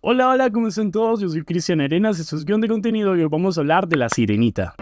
Hola, hola, ¿cómo están todos? Yo soy Cristian Arenas, esto es Guión de Contenido y hoy vamos a hablar de La Sirenita.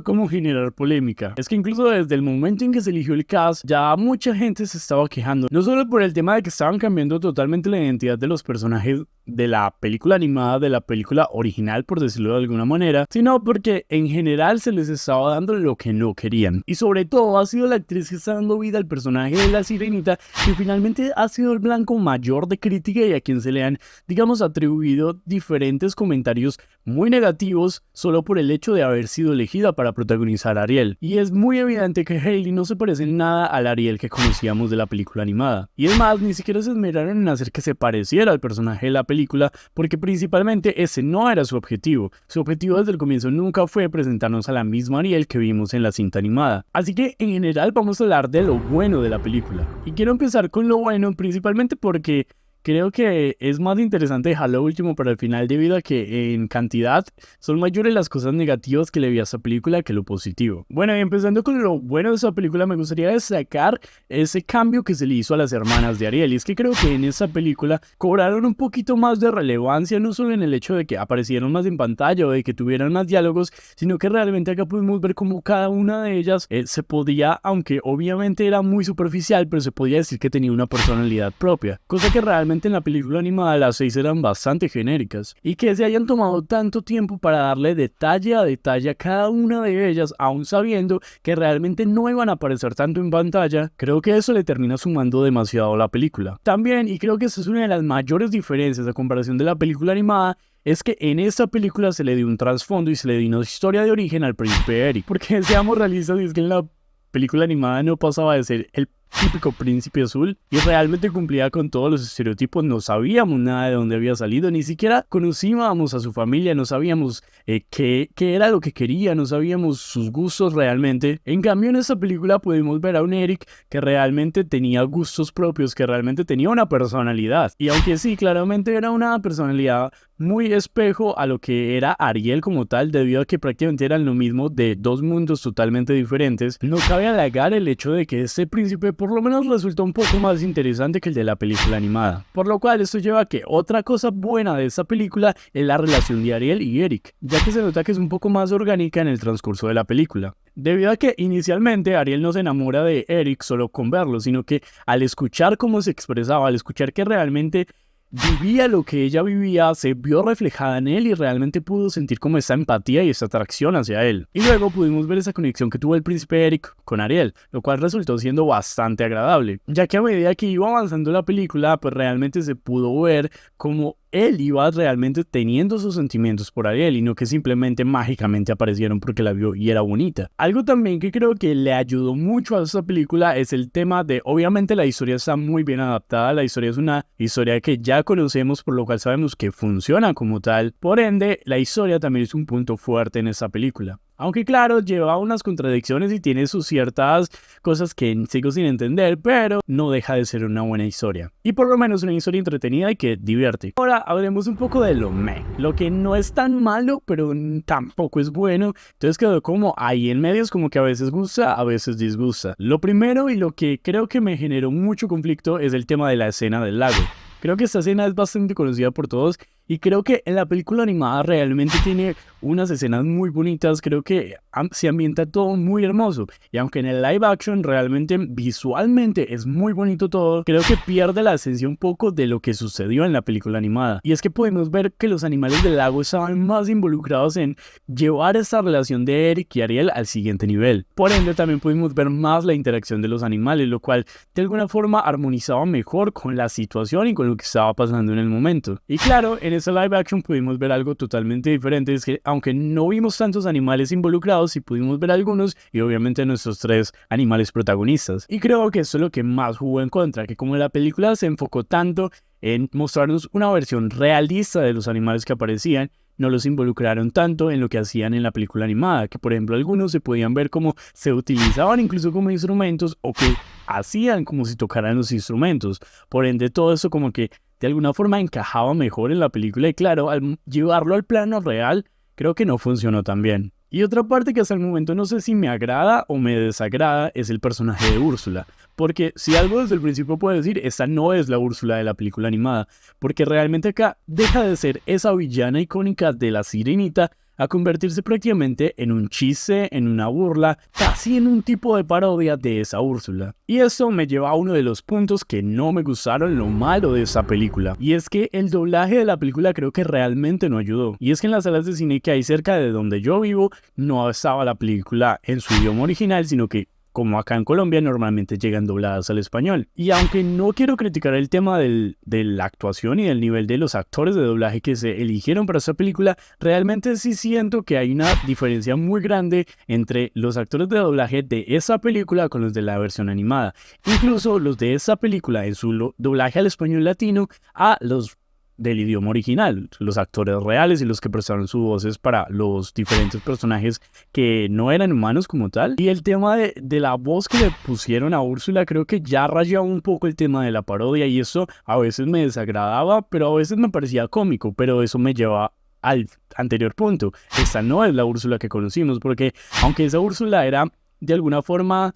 ¿Cómo generar polémica? Es que incluso desde el momento en que se eligió el cast, ya mucha gente se estaba quejando, no solo por el tema de que estaban cambiando totalmente la identidad de los personajes de la película animada, de la película original, por decirlo de alguna manera, sino porque en general se les estaba dando lo que no querían. Y sobre todo ha sido la actriz que está dando vida al personaje de la Sirenita, que finalmente ha sido el blanco mayor de crítica y a quien se le han, digamos, atribuido diferentes comentarios muy negativos solo por el hecho de haber sido elegida para protagonizar a Ariel. Y es muy evidente que Hailey no se parece en nada al Ariel que conocíamos de la película animada. Y es más, ni siquiera se esmeraron en hacer que se pareciera al personaje de la película, porque principalmente ese no era su objetivo. Su objetivo desde el comienzo nunca fue presentarnos a la misma Ariel que vimos en la cinta animada. Así que en general vamos a hablar de lo bueno de la película. Y quiero empezar con lo bueno principalmente porque creo que es más interesante dejar lo último para el final debido a que en cantidad son mayores las cosas negativas que le vi a esta película que lo positivo. Bueno, y empezando con lo bueno de esta película, me gustaría destacar ese cambio que se le hizo a las hermanas de Ariel. Y es que creo que en esta película cobraron un poquito más de relevancia, no solo en el hecho de que aparecieron más en pantalla o de que tuvieran más diálogos, sino que realmente acá pudimos ver cómo cada una de ellas se podía, aunque obviamente era muy superficial, pero se podía decir que tenía una personalidad propia, cosa que realmente en la película animada las 6 eran bastante genéricas, y que se hayan tomado tanto tiempo para darle detalle a cada una de ellas, aún sabiendo que realmente no iban a aparecer tanto en pantalla, creo que eso le termina sumando demasiado a la película. También, y creo que esa es una de las mayores diferencias a comparación de la película animada, es que en esta película se le dio un trasfondo y se le dio una historia de origen al príncipe Eric, porque seamos realistas, es que en la película animada no pasaba de ser el típico príncipe azul y realmente cumplía con todos los estereotipos. No sabíamos nada de dónde había salido, ni siquiera conocíamos a su familia, no sabíamos qué era lo que quería, no sabíamos sus gustos realmente. En cambio en esta película pudimos ver a un Eric que realmente tenía gustos propios, que realmente tenía una personalidad, y aunque sí, claramente era una personalidad muy espejo a lo que era Ariel como tal, debido a que prácticamente eran lo mismo de dos mundos totalmente diferentes, no cabe alegar el hecho de que este príncipe por lo menos resultó un poco más interesante que el de la película animada. Por lo cual esto lleva a que otra cosa buena de esta película es la relación de Ariel y Eric, ya que se nota que es un poco más orgánica en el transcurso de la película. Debido a que inicialmente Ariel no se enamora de Eric solo con verlo, sino que al escuchar cómo se expresaba, al escuchar que realmente vivía lo que ella vivía, se vio reflejada en él y realmente pudo sentir como esa empatía y esa atracción hacia él. Y luego pudimos ver esa conexión que tuvo el príncipe Eric con Ariel, lo cual resultó siendo bastante agradable, ya que a medida que iba avanzando la película, pues realmente se pudo ver como él iba realmente teniendo sus sentimientos por Ariel y no que simplemente mágicamente aparecieron porque la vio y era bonita. Algo también que creo que le ayudó mucho a esta película es el tema de, obviamente la historia está muy bien adaptada, la historia es una historia que ya conocemos, por lo cual sabemos que funciona como tal, por ende la historia también es un punto fuerte en esta película. Aunque claro, lleva unas contradicciones y tiene sus ciertas cosas que sigo sin entender, pero no deja de ser una buena historia. Y por lo menos una historia entretenida y que divierte. Ahora hablemos un poco de lo lo que no es tan malo, pero tampoco es bueno. Entonces quedó como ahí en medios, como que a veces gusta, a veces disgusta. Lo primero y lo que creo que me generó mucho conflicto es el tema de la escena del lago. Creo que esta escena es bastante conocida por todos y creo que en la película animada realmente tiene unas escenas muy bonitas, creo que se ambienta todo muy hermoso, y aunque en el live action realmente visualmente es muy bonito todo, creo que pierde la esencia un poco de lo que sucedió en la película animada. Y es que podemos ver que los animales del lago estaban más involucrados en llevar esta relación de Eric y Ariel al siguiente nivel. Por ende también pudimos ver más la interacción de los animales, lo cual de alguna forma armonizaba mejor con la situación y con lo que estaba pasando en el momento. Y claro, en ese live action pudimos ver algo totalmente diferente, es que aunque no vimos tantos animales involucrados, sí pudimos ver algunos y obviamente nuestros tres animales protagonistas. Y creo que eso es lo que más jugó en contra, que como la película se enfocó tanto en mostrarnos una versión realista de los animales que aparecían, no los involucraron tanto en lo que hacían en la película animada, que por ejemplo algunos se podían ver como se utilizaban incluso como instrumentos o que hacían como si tocaran los instrumentos. Por ende todo eso como que de alguna forma encajaba mejor en la película y claro, al llevarlo al plano real, creo que no funcionó tan bien. Y otra parte que hasta el momento no sé si me agrada o me desagrada es el personaje de Úrsula. Porque si algo desde el principio puedo decir, esta no es la Úrsula de la película animada. Porque realmente acá deja de ser esa villana icónica de la Sirenita a convertirse prácticamente en un chiste, en una burla, casi en un tipo de parodia de esa Úrsula. Y eso me lleva a uno de los puntos que no me gustaron, lo malo de esa película. Y es que el doblaje de la película creo que realmente no ayudó. Y es que en las salas de cine que hay cerca de donde yo vivo, no estaba la película en su idioma original, sino que como acá en Colombia normalmente llegan dobladas al español. Y aunque no quiero criticar el tema de la actuación y del nivel de los actores de doblaje que se eligieron para esta película, realmente sí siento que hay una diferencia muy grande entre los actores de doblaje de esa película con los de la versión animada. Incluso los de esa película en su doblaje al español latino a los del idioma original, los actores reales y los que prestaron sus voces para los diferentes personajes que no eran humanos como tal. Y el tema de la voz que le pusieron a Úrsula creo que ya rayaba un poco el tema de la parodia y eso a veces me desagradaba, pero a veces me parecía cómico, pero eso me lleva al anterior punto. Esta no es la Úrsula que conocimos, porque aunque esa Úrsula era de alguna forma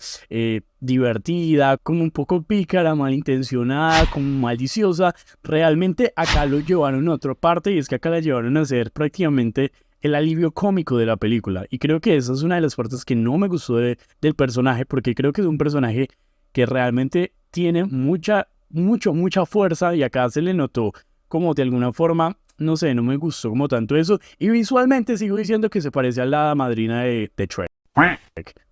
divertida, como un poco pícara, malintencionada, como maliciosa, realmente acá lo llevaron a otra parte y es que acá la llevaron a ser prácticamente el alivio cómico de la película. Y creo que esa es una de las partes que no me gustó del personaje, porque creo que es un personaje que realmente tiene mucha fuerza y acá se le notó como de alguna forma, no sé, no me gustó como tanto eso. Y visualmente sigo diciendo que se parece a la madrina de Shrek.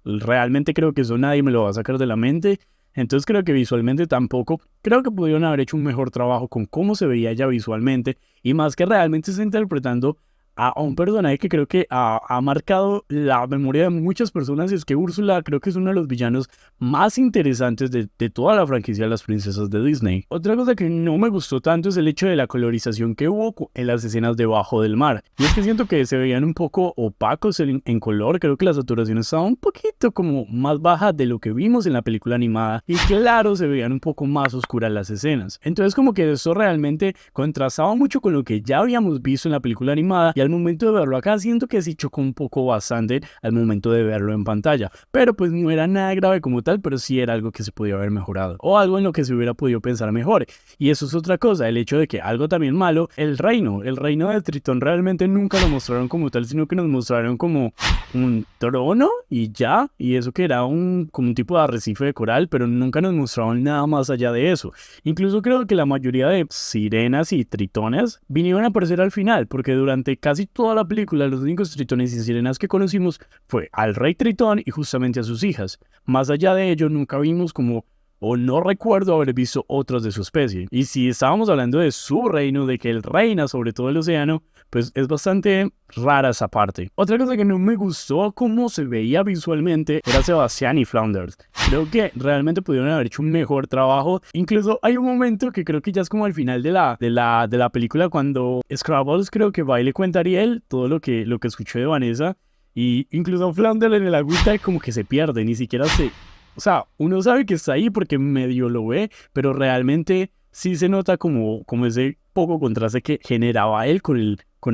Realmente creo que eso nadie me lo va a sacar de la mente. Entonces creo que visualmente tampoco. Creo que pudieron haber hecho un mejor trabajo con cómo se veía ella visualmente. Y más que realmente está interpretando a un personaje que creo que ha marcado la memoria de muchas personas. Y es que Úrsula creo que es uno de los villanos más interesantes de toda la franquicia de las princesas de Disney. Otra cosa que no me gustó tanto es el hecho de la colorización que hubo en las escenas debajo del mar. Y es que siento que se veían un poco opacos en color. Creo que la saturación estaba un poquito como más baja de lo que vimos en la película animada. Y claro, se veían un poco más oscuras las escenas. Entonces como que eso realmente contrastaba mucho con lo que ya habíamos visto en la película animada. Y al momento de verlo acá siento que sí chocó un poco bastante al momento de verlo en pantalla. Pero pues no era nada grave como tal, pero sí era algo que se podía haber mejorado. O algo en lo que se hubiera podido pensar mejor. Y eso es otra cosa, el hecho de que algo también malo, el reino de Tritón realmente nunca lo mostraron como tal, sino que nos mostraron como un trono y ya, y eso que era como un tipo de arrecife de coral, pero nunca nos mostraron nada más allá de eso. Incluso creo que la mayoría de sirenas y tritones vinieron a aparecer al final, porque durante casi toda la película los únicos tritones y sirenas que conocimos fue al rey Tritón y justamente a sus hijas. Más allá de ello nunca vimos como, o no recuerdo haber visto otros de su especie. Y si estábamos hablando de su reino, de que él reina sobre todo el océano, pues es bastante rara esa parte. Otra cosa que no me gustó cómo se veía visualmente era Sebastián y Flounders. Creo que realmente pudieron haber hecho un mejor trabajo. Incluso hay un momento que creo que ya es como al final de la película cuando Scrabbles creo que va y le cuenta a Ariel todo lo que escuchó de Vanessa. Y incluso Flounder en el agüita como que se pierde, ni siquiera se... O sea, uno sabe que está ahí porque medio lo ve, pero realmente sí se nota como ese poco contraste que generaba él con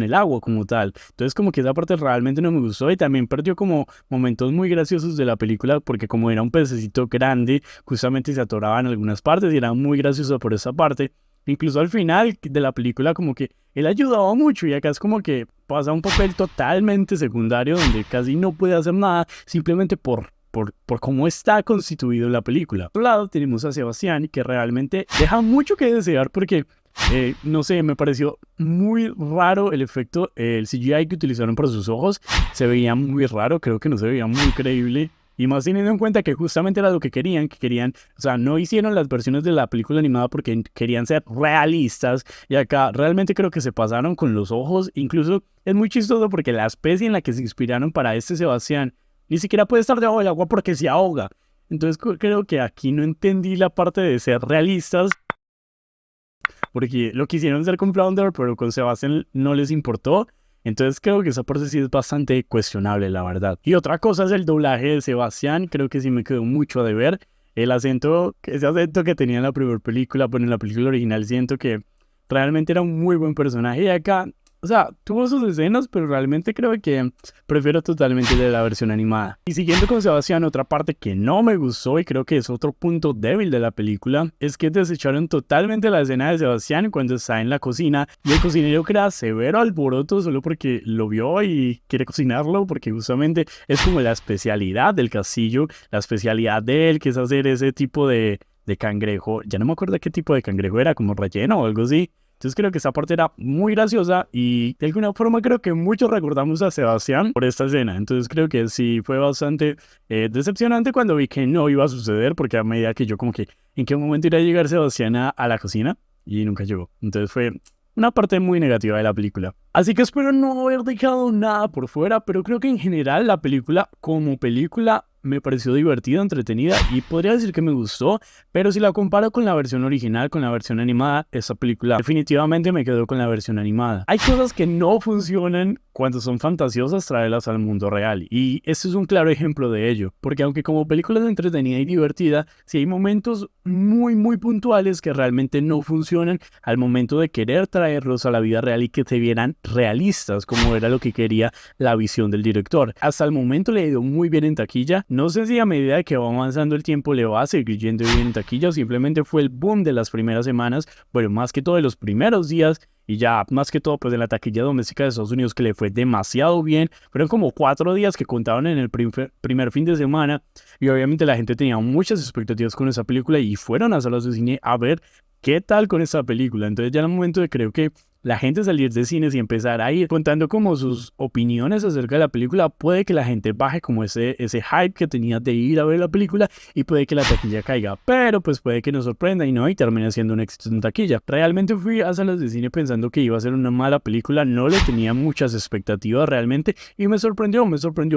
el agua como tal. Entonces como que esa parte realmente no me gustó y también perdió como momentos muy graciosos de la película porque como era un pececito grande, justamente se atoraba en algunas partes y era muy gracioso por esa parte. Incluso al final de la película como que él ayudaba mucho y acá es como que pasa un papel totalmente secundario donde casi no puede hacer nada simplemente por cómo está constituido en la película. Por otro lado tenemos a Sebastián que realmente deja mucho que desear porque no sé, me pareció muy raro el efecto, el CGI que utilizaron para sus ojos, se veía muy raro, creo que no se veía muy creíble. Y más teniendo en cuenta que justamente era lo que querían, o sea, no hicieron las versiones de la película animada porque querían ser realistas. Y acá realmente creo que se pasaron con los ojos. Incluso es muy chistoso porque la especie en la que se inspiraron para este Sebastián ni siquiera puede estar debajo del agua porque se ahoga. Entonces creo que aquí no entendí la parte de ser realistas. Porque lo quisieron hacer con Flounder, pero con Sebastián no les importó. Entonces creo que esa parte sí es bastante cuestionable, la verdad. Y otra cosa es el doblaje de Sebastián. Creo que sí me quedó mucho de ver. El acento, ese acento que tenía en la primera película, pero en la película original siento que realmente era un muy buen personaje. Y acá O sea, tuvo sus escenas, pero realmente creo que prefiero totalmente de la versión animada. Y siguiendo con Sebastián, otra parte que no me gustó y creo que es otro punto débil de la película, es que desecharon totalmente la escena de Sebastián cuando está en la cocina y el cocinero crea severo alboroto solo porque lo vio y quiere cocinarlo, porque justamente es como la especialidad del castillo, la especialidad de él, que es hacer ese tipo de cangrejo. Ya no me acuerdo qué tipo de cangrejo era, como relleno o algo así. Entonces creo que esa parte era muy graciosa y de alguna forma creo que muchos recordamos a Sebastián por esta escena. Entonces creo que sí fue bastante decepcionante cuando vi que no iba a suceder, porque a medida que yo como que en qué momento iba a llegar Sebastián a la cocina y nunca llegó. Entonces fue una parte muy negativa de la película. Así que espero no haber dejado nada por fuera, pero creo que en general la película como película me pareció divertida, entretenida y podría decir que me gustó, pero si la comparo con la versión original, con la versión animada, esa película definitivamente me quedo con la versión animada. Hay cosas que no funcionan cuando son fantasiosas traerlas al mundo real y este es un claro ejemplo de ello, porque aunque como película es entretenida y divertida, sí hay momentos muy puntuales que realmente no funcionan al momento de querer traerlos a la vida real y que se vieran realistas como era lo que quería la visión del director. Hasta el momento le ha ido muy bien en taquilla. No sé si a medida de que va avanzando el tiempo le va a seguir yendo bien en taquilla o simplemente fue el boom de las primeras semanas, bueno, más que todo de los primeros días y ya más que todo pues en la taquilla doméstica de Estados Unidos que le fue demasiado bien. Fueron como 4 días que contaban en el primer fin de semana y obviamente la gente tenía muchas expectativas con esa película y fueron a salas de cine a ver qué tal con esta película. Entonces ya en el momento de creo que la gente salir de cines y empezar a ir contando como sus opiniones acerca de la película, puede que la gente baje como ese hype que tenía de ir a ver la película y puede que la taquilla caiga, pero pues puede que nos sorprenda y no, y termine siendo un éxito en taquilla. Realmente fui a salas de cine pensando que iba a ser una mala película, no le tenía muchas expectativas realmente y me sorprendió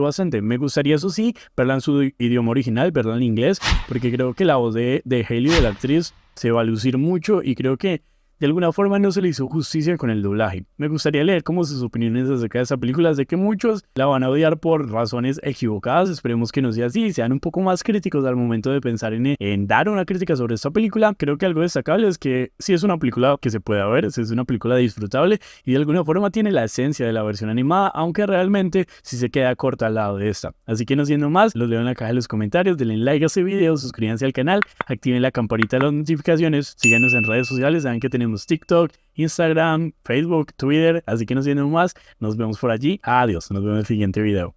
bastante. Me gustaría, eso sí, verla en su idioma original, verla en inglés, porque creo que la voz de Hailey, de la actriz, se va a lucir mucho y creo que de alguna forma no se le hizo justicia con el doblaje. Me gustaría leer como sus opiniones acerca de esta película. Sé que muchos la van a odiar por razones equivocadas. Esperemos que no sea así y sean un poco más críticos al momento de pensar en dar una crítica sobre esta película. Creo que algo destacable es que sí es una película que se puede ver, es una película disfrutable y de alguna forma tiene la esencia de la versión animada, aunque realmente sí se queda corta al lado de esta. Así que no siendo más, los leo en la caja de los comentarios, denle like a este video, suscríbanse al canal, activen la campanita de las notificaciones, síganos en redes sociales, saben que tenemos TikTok, Instagram, Facebook, Twitter, así que no siendo más, nos vemos por allí. Adiós, nos vemos en el siguiente video.